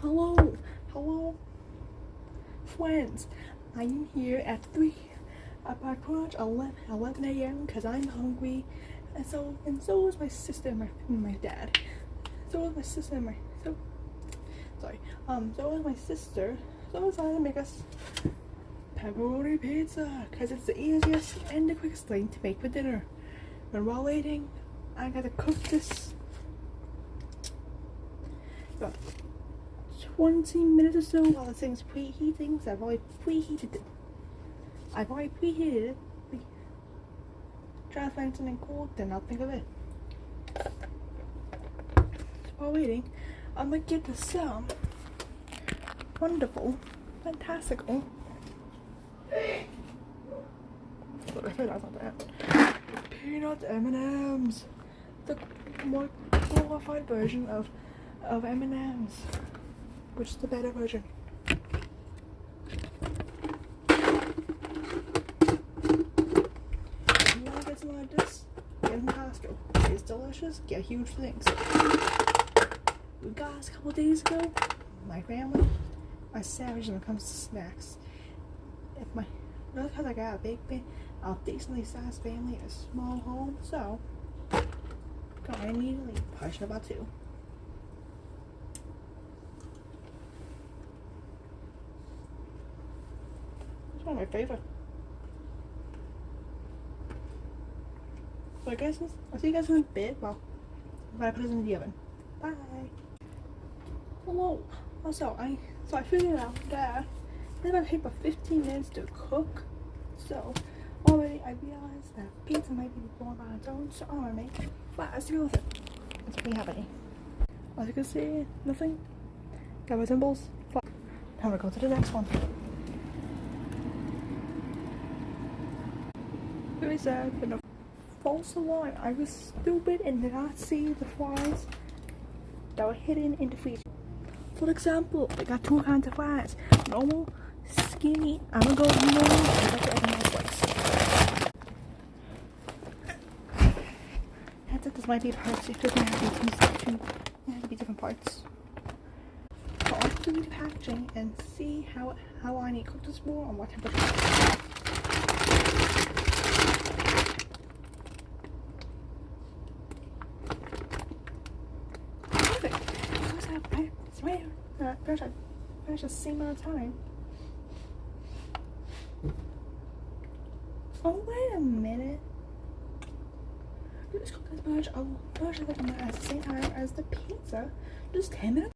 Hello, hello, friends. I'm here at 3, about 11 a.m. because I'm hungry, and so is my sister and my dad. So is my sister and so is my sister. So decided to make us pepperoni pizza because it's the easiest and the quickest thing to make for dinner. And while waiting, I gotta cook this about 20 minutes or so while the thing's preheating. So I've already preheated it. Try to find something cool, then I'll think of it. So while waiting, I'm gonna get to some wonderful, fantastical. Peanut M&Ms, the more glorified version of M&Ms, which is the better version. If you want to get something like this, get from Costco. It's delicious. Get huge things. We got this a couple days ago. My family are savage when it comes to snacks. Not because I got a decently sized family, a small home, so got immediately passionate about 2. It's one of my favorite. So I'll see you guys in a bit. Well, when I put it in the oven. Bye. Hello. So I figured out that it's gonna take about 15 minutes to cook. So already I realized that pizza might be born on its own, so I'm gonna make fries to go with it. Let's see if we have any. As you can see, nothing. Got my symbols. Time to go to the next one. Very sad, but no. False alarm. I was stupid and did not see the fries that were hidden in the freezer. For example, I got 2 kinds of fries. Normal, skinny. I'm gonna go with normal. I got the other slice. That's it. This might be parts. It doesn't have to be different parts. So I'll have to read the packaging and see how I need to cook this more and what temperature. Finish the same amount of time. Oh, wait a minute. Just cook this much. I'll finish it at the same time as the pizza. Just 10 minutes.